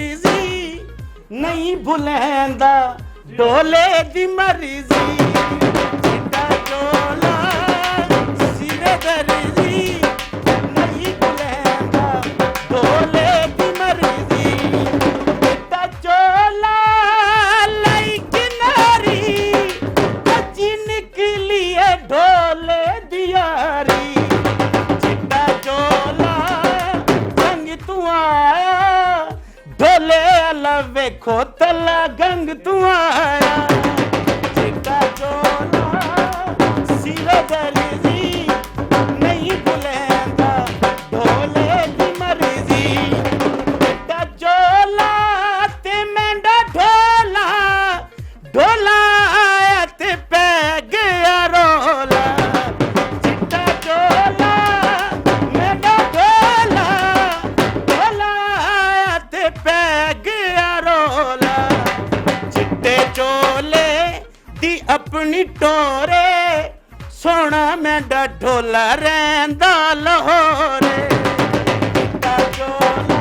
ਮਰਜ਼ੀ ਨਹੀਂ ਭੁਲੈਂਦਾ ਢੋਲੇ ਦੀ ਮਰਜ਼ੀ ਚਿੱਟਾ ਚੋਲਾ ਸਿਰੇ ਦਰਜੀ ਨਹੀਂ ਭੁਲੈਂਦਾ ਢੋਲੇ ਦੀ ਮਰਜ਼ੀ ਚਿੱਟਾ ਚੋਲਾ ਲਈ ਕਿਨਾਰੀ ਕੱਚੀ ਨਿਕਲੀ ਏ ਢੋਲੇ ਦੀ ਯਾਰੀ ਚਿੱਟਾ ਚੋਲਾ ਰੰਗ ਤੂੰ ਆਇਆ ਢੋਲੇ ਵਾਲਾ ਵੇਖੋ ਤਲਾ ਗੰਗ ਤੂੰ ਆਇਆ ਚਿੱਟਾ ਚੋਲਾ ਸਿਰੇ ਦਰਜੀ ਨਹੀਂ ਭੁਲੈਂਦਾ ਢੋਲੇ ਦੀ ਮਰਜ਼ੀ ਚਿੱਟਾ ਚੋਲਾ ਤੇ ਮੈਂਡਾ ਢੋਲਾ ਢੋਲਾ ਆਇਆ ਤੇ ਪੈ ਗਿਆ ਰੋਲਾ ਚਿੱਟਾ ਚੋਲਾ ਮੈਂਡਾ ਢੋਲਾ ਢੋਲਾ ਆਇਆ ਤੇ ਪੈ ਗਿਆ ਰੋਲਾ ਚਿੱਟੇ ਚੋਲੇ ਦੀ ਆਪਣੀ ਟੋਰੇ ਸੋਹਣਾ ਮੈਂਡਾ ਢੋਲਾ ਰਹਿੰਦਾ ਲਾਹੌਰੇ ਚਿੱਟਾ ਚੋਲਾ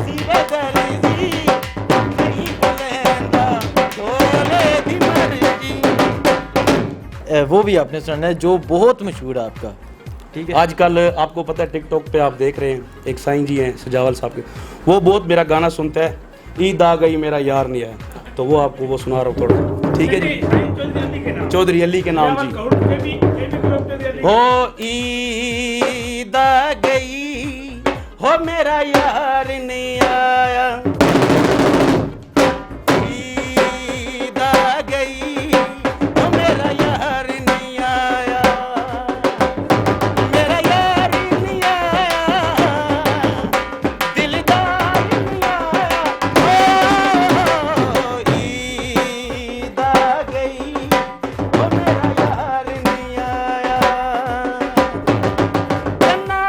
ਸਿਰੇ ਦਰਜੀ ਨਹੀਂ ਭੁਲੈਂਦਾ ਢੋਲੇ ਦੀ ਮਰਜ਼ੀ वो भी आपने सुना है जो बहुत मशहूर है आपका, ठीक है। आजकल आपको पता है टिकटॉक पे आप देख रहे हैं एक साईं जी हैं सजावल साहब के, वो बहुत मेरा गाना सुनता है, ईद आ गई मेरा यार नहीं आया, तो वो आपको वो सुना रहा हूँ थोड़ा, ठीक है जी। चौधरी अली के नाम जी। हो ईद आ गई हो मेरा यार नहीं आया ईद आ गई हो मेरा यार नहीं आया मेरा यार नहीं आया दिलदार नहीं आया हो ईद आ गई हो मेरा यार नहीं आया कन्ना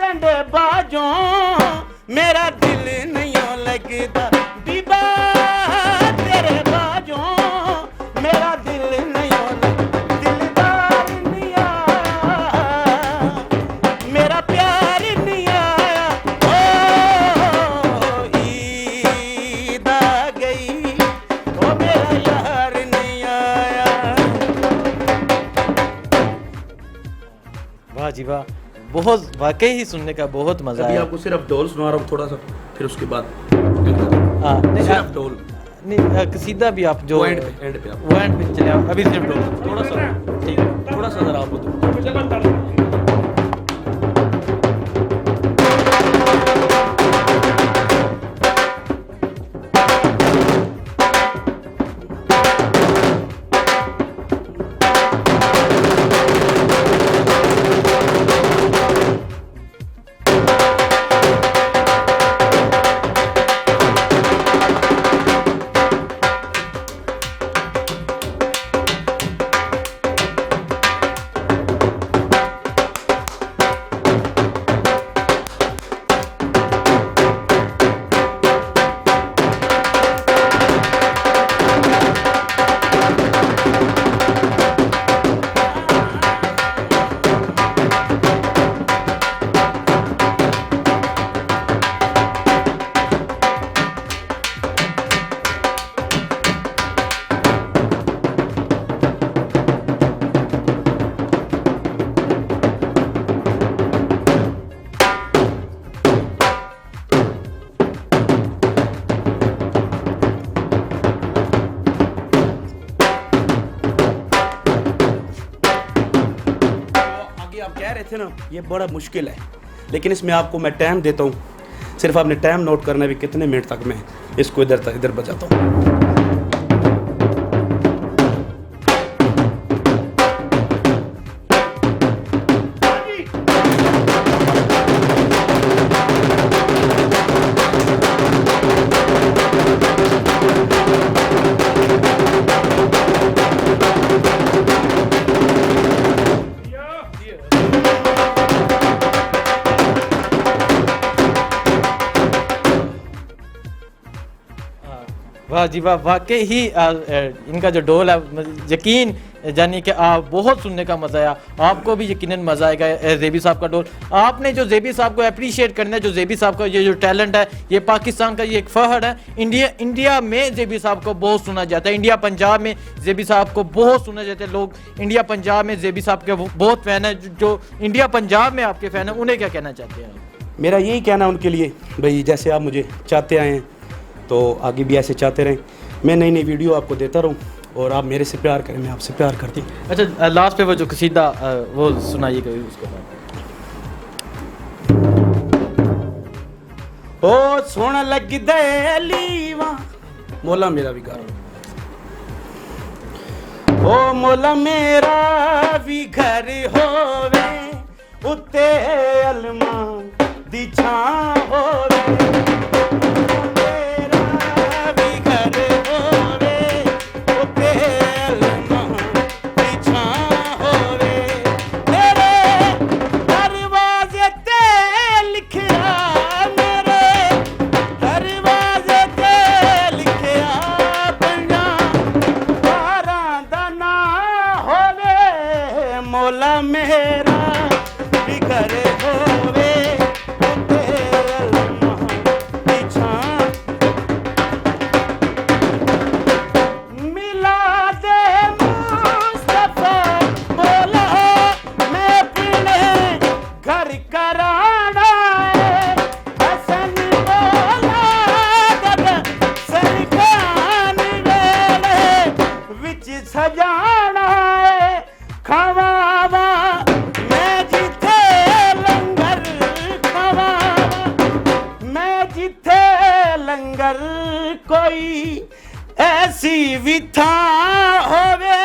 टंडे बाजों मेरा दिल नहीं लगता बीबा तेरे बाजों मेरा दिल नहीं लगता दिलदार नहीं आया मेरा प्यार नहीं आया ओ ईद आ गई ओ मेरा यार नहीं आया वाह जी वाह, बहुत वाकई ही सुनने का बहुत मजा अभी आया। आपको सिर्फ ढोल सुना रहा हूँ थोड़ा सा, फिर उसके बाद हाँ, नहीं, सिर्फ ढोल नहीं कसीदा भी आप जो वो एंड पे आप वो एंड पे चले आओ, अभी सिर्फ ढोल। थोड़ा सा, ठीक है, थोड़ा सा जरा आपको दो। रहे थे ना, ये बड़ा मुश्किल है, लेकिन इसमें आपको मैं टाइम देता हूँ, सिर्फ आपने टाइम नोट करना है भी कितने मिनट तक मैं इसको इधर बजाता हूँ। वाह जी वाह, वाकई ही इनका जो डोल है यकीन यानी कि बहुत सुनने का मज़ा आया, आपको भी यकीनन मज़ा आएगा ज़ेबी साहब का डोल। आपने जो ज़ेबी साहब को अप्रिशिएट करना है, जो ज़ेबी साहब का ये जो टैलेंट है, ये पाकिस्तान का ये एक फ़ख्र है। इंडिया में ज़ेबी साहब को बहुत सुना जाता है, इंडिया पंजाब में ज़ेबी साहब को बहुत सुना जाता है। लोग इंडिया पंजाब में ज़ेबी साहब के बहुत फ़ैन है। जो इंडिया पंजाब में आपके फ़ैन है उन्हें क्या कहना चाहते हैं? मेरा यही कहना है उनके लिए, भाई जैसे आप मुझे चाहते आए हैं तो आगे भी ऐसे चाहते रहें। मैं नई नई वीडियो आपको देता रहूं और आप मेरे से प्यार करें, मैं आपसे प्यार करती हूँ। अच्छा, लास्ट पे वो जो कसीदा वो सुनाइए कभी उसके बाद। ओ सोना लगदा लीवा, मोला मेरा भी घर, ओ मोला मेरा भी घर होवे, उत्ते अलमा दी छां होवे, मेरा भी घर होवे, उत्ते अलमा दी छां होवे, तेरे दरवाजे ते लिखिया, मेरे दरवाजे ते लिखिया, पंजां बारां दा नां होवे, मौला मेरा भी घर होवे, उत्ते अलमा दी छां, मिला दे मुस्तफा मौला, मैं अपने घर कराना है, हसन मौला दब सरखान वेले विच सजाना है, खवावा मैं जिथे लंगर, खवावा मैं जिथे लंगर, कोई ऐसी भी थां होवे